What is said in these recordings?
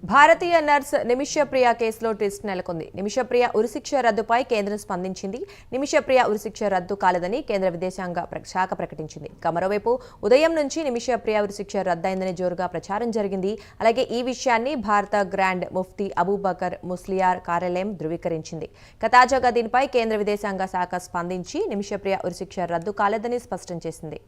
భారతీయ nurse Nimishapriya కేసులో twist నెలకొంది. నిమిషప్రియ ఉరిశిక్ష రద్దుపై కేంద్రం స్పందించింది. నిమిషప్రియ ఉరిశిక్ష రద్దు కాలేదని కేంద్ర విదేశాంగ శాఖ ప్రకటించింది. మరోవైపు ఉదయం నుంచి నిమిషప్రియ ఉరిశిక్ష రద్దయిందని జోరుగా ప్రచారం జరిగింది. అలాగే ఈ విషయాన్ని భారత గ్రాండ్ ముఫ్తీ అబూబకర్ ముస్లియార్ కార్యాలయం ధృవీకరించింది. తాజాగా దీనిపై కేంద్ర విదేశాంగ శాఖ స్పందించి నిమిషప్రియ ఉరిశిక్ష రద్దు కాలేదని స్పష్టం చేసింది.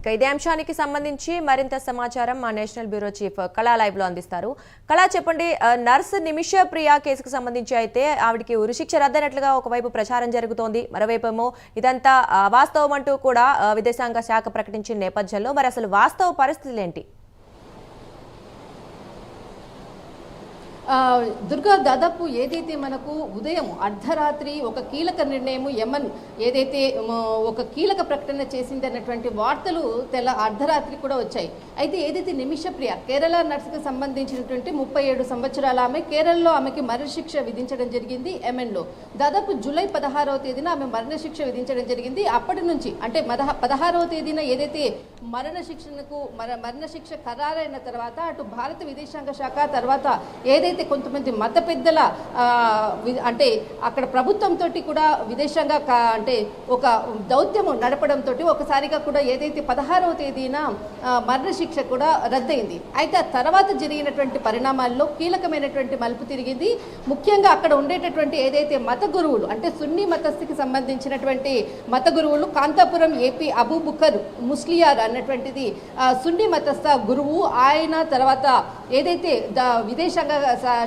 ఇక ఇదే అంశానికి సంబంధించి మరింత సమాచారం మా నేషనల్ బ్యూరో చీఫ్ కళా లైవ్ లో అందిస్తారు. కళా, చెప్పండి, నర్స్ నిమిషప్రియ కేసుకు సంబంధించి అయితే ఆవిడికి ఉరిశిక్ష రద్దయినట్లుగా ఒకవైపు ప్రచారం జరుగుతోంది, మరోవైపు ఏమో ఇదంతా వాస్తవం అంటూ కూడా విదేశాంగ శాఖ ప్రకటించిన నేపథ్యంలో మరి అసలు వాస్తవ పరిస్థితులు ఏంటి? దుర్గా, దాదాపు ఏదైతే మనకు ఉదయం అర్ధరాత్రి ఒక కీలక నిర్ణయం యమన్ ఏదైతే ఒక కీలక ప్రకటన చేసింది అన్నటువంటి వార్తలు అర్ధరాత్రి కూడా వచ్చాయి. అయితే ఏదైతే నిమిషప్రియ కేరళ నర్సుకు సంబంధించినటువంటి 37 సంవత్సరాల ఆమె కేరళలో ఆమెకి మరణశిక్ష విధించడం జరిగింది. యమన్లో దాదాపు జూలై 16వ తేదీన ఆమె మరణశిక్ష విధించడం జరిగింది. అప్పటి నుంచి అంటే 16వ తేదీన ఏదైతే మరణశిక్ష ఖరారైన తర్వాత అటు భారత విదేశాంగ శాఖ తర్వాత ఏదైతే కొంతమంది మత పెద్దల అంటే అక్కడ ప్రభుత్వంతో కూడా విదేశాంగ అంటే ఒక దౌత్యము నడపడంతో ఒకసారిగా కూడా ఏదైతే 16వ తేదీన మరణశిక్ష కూడా రద్దయింది. అయితే ఆ తర్వాత జరిగినటువంటి పరిణామాల్లో కీలకమైనటువంటి మలుపు తిరిగింది. ముఖ్యంగా అక్కడ ఉండేటటువంటి ఏదైతే మత గురువులు అంటే సున్నీ మతస్థికి సంబంధించినటువంటి మత గురువులు కాంతాపురం ఏపీ అబూబకర్ ముస్లియార్ అన్నటువంటిది సున్నీ మతస్థ గురువు. ఆయన తర్వాత ఏదైతే విదేశాంగ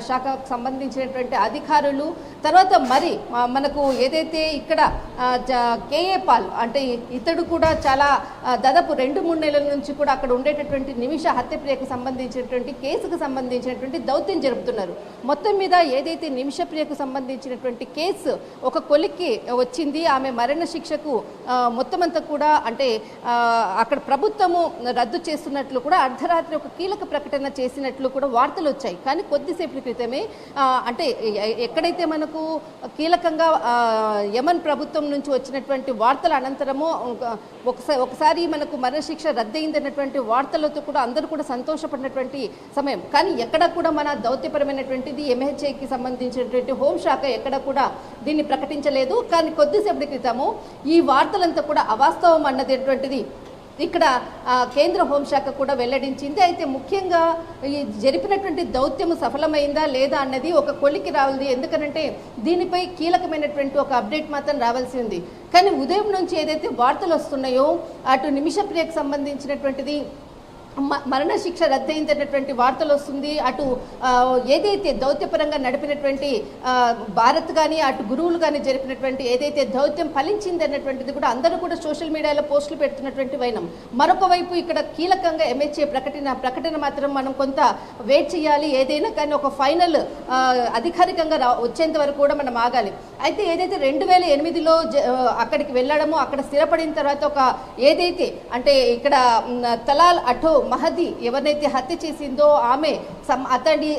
శాఖకు సంబంధించినటువంటి అధికారులు తర్వాత మరి మనకు ఏదైతే ఇక్కడ కేఏ పాల్ అంటే ఇతడు కూడా చాలా దాదాపు 2-3 నెలల నుంచి కూడా అక్కడ ఉండేటటువంటి నిమిష హత్యప్రియకు సంబంధించినటువంటి కేసుకు సంబంధించినటువంటి దౌత్యం జరుపుతున్నారు. మొత్తం మీద ఏదైతే నిమిషప్రియకు సంబంధించినటువంటి కేసు ఒక కొలిక్కి వచ్చింది. ఆమె మరణ శిక్షకు మొత్తం అంతా కూడా అంటే అక్కడ ప్రభుత్వము రద్దు చేస్తున్నట్లు కూడా అర్ధరాత్రి ఒక కీలక ప్రకటన చేసినట్లు కూడా వార్తలు వచ్చాయి. కానీ కొద్దిసేపు క్రితమే అంటే ఎక్కడైతే మనకు కీలకంగా యమన్ ప్రభుత్వం నుంచి వచ్చినటువంటి వార్తల అనంతరము ఒకసారి మనకు మరణశిక్ష రద్దయిందన్నటువంటి వార్తలతో కూడా అందరూ కూడా సంతోషపడినటువంటి సమయం. కానీ ఎక్కడ కూడా మన దౌత్యపరమైనటువంటిది ఎంహెచ్ఏకి సంబంధించినటువంటి హోంశాఖ ఎక్కడ కూడా దీన్ని ప్రకటించలేదు. కానీ కొద్దిసేపటి క్రితము ఈ వార్తలంతా కూడా అవాస్తవం అన్నటువంటిది ఇక్కడ కేంద్ర హోంశాఖ కూడా వెల్లడించింది. అయితే ముఖ్యంగా ఈ జరిపినటువంటి దౌత్యము సఫలమైందా లేదా అన్నది ఒక కొలికి రావాలి. ఎందుకనంటే దీనిపై కీలకమైనటువంటి ఒక అప్డేట్ మాత్రం రావాల్సి ఉంది. కానీ ఉదయం నుంచి ఏదైతే వార్తలు వస్తున్నాయో అటు నిమిషప్రియకు సంబంధించినటువంటిది మరణశిక్ష రద్దయిందన్నటువంటి వార్తలు వస్తుంది. అటు ఏదైతే దౌత్యపరంగా నడిపినటువంటి భారత్ కానీ అటు గురువులు కానీ జరిపినటువంటి ఏదైతే దౌత్యం ఫలించింది అన్నటువంటిది కూడా అందరూ కూడా సోషల్ మీడియాలో పోస్టులు పెడుతున్నటువంటి వైనం. మరొక వైపు ఇక్కడ కీలకంగా ఎంహెచ్ఏ ప్రకటన మాత్రం మనం కొంత వెయిట్ చేయాలి. ఏదైనా కానీ ఒక ఫైనల్ అధికారికంగా వచ్చేంత వరకు కూడా మనం ఆగాలి. అయితే ఏదైతే 2008లో అక్కడికి వెళ్ళడము అక్కడ స్థిరపడిన తర్వాత ఒక ఏదైతే అంటే ఇక్కడ తలాల్ అటో మహదీ ఎవరినైతే హత్య చేసిందో ఆమె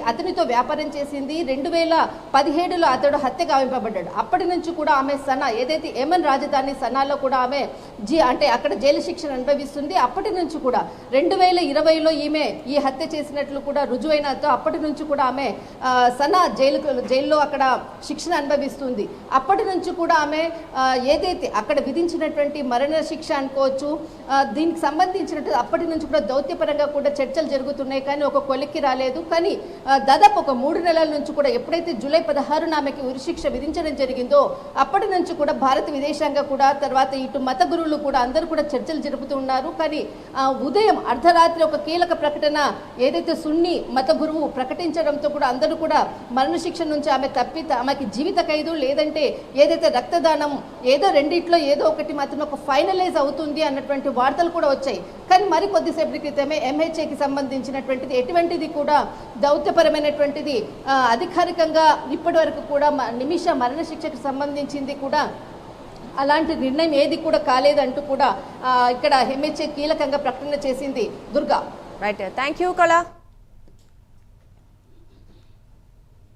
అతనితో వ్యాపారం చేసింది. 2017లో అతడు హత్య గావింపబడ్డాడు. అప్పటి నుంచి కూడా ఆమె సనా ఏదైతే యమన్ రాజధాని సనాలో కూడా ఆమె అంటే అక్కడ జైలు శిక్షను అనుభవిస్తుంది. అప్పటి నుంచి కూడా 2020లో ఈమె ఈ హత్య చేసినట్లు కూడా రుజువైనతో అప్పటి నుంచి కూడా ఆమె సనా జైల్లో అక్కడ శిక్షణ అనుభవిస్తుంది. అప్పటి నుంచి కూడా ఆమె ఏదైతే అక్కడ విధించినటువంటి మరణ శిక్ష అనుకోవచ్చు దీనికి సంబంధించినట్టు అప్పటి నుంచి కూడా దౌత్యపరంగా కూడా చర్చలు జరుగుతున్నాయి. కానీ ఒక కొలిక్కి రాలేదు. కానీ దాదాపు ఒక 3 నెలల నుంచి కూడా ఎప్పుడైతే జూలై 16న ఆమెకి ఉరిశిక్ష విధించడం జరిగిందో అప్పటి నుంచి కూడా భారత విదేశాంగ కూడా తర్వాత ఇటు మత గురువులు గురువులు కూడా అందరూ కూడా చర్చలు జరుపుతూ ఉన్నారు. కానీ ఉదయం అర్ధరాత్రి ఒక కీలక ప్రకటన ఏదైతే సున్ని మత గురువు ప్రకటించడంతో కూడా అందరూ కూడా మరణశిక్ష నుంచి ఆమెకి జీవిత ఖైదు లేదంటే ఏదైతే రక్తదానం ఏదో రెండిట్లో ఏదో ఒకటి మాత్రం ఒక ఫైనలైజ్ అవుతుంది అన్నటువంటి వార్తలు కూడా వచ్చాయి. కానీ మరి కొద్దిసేపటి క్రితమే ఎంహెచ్ఏకి సంబంధించినటువంటిది ఎటువంటిది కూడా దౌత్యపరమైనటువంటిది అధికారికంగా ఇప్పటి వరకు కూడా నిమిష మరణశిక్షకు సంబంధించింది కూడా అలాంటి నిర్ణయం ఏది కూడా కాలేదంటూ కూడా ఇక్కడ ఎంహెచ్ఏ కీలకంగా ప్రకటన చేసింది. దుర్గా. రైట్, థ్యాంక్ యూ కళ.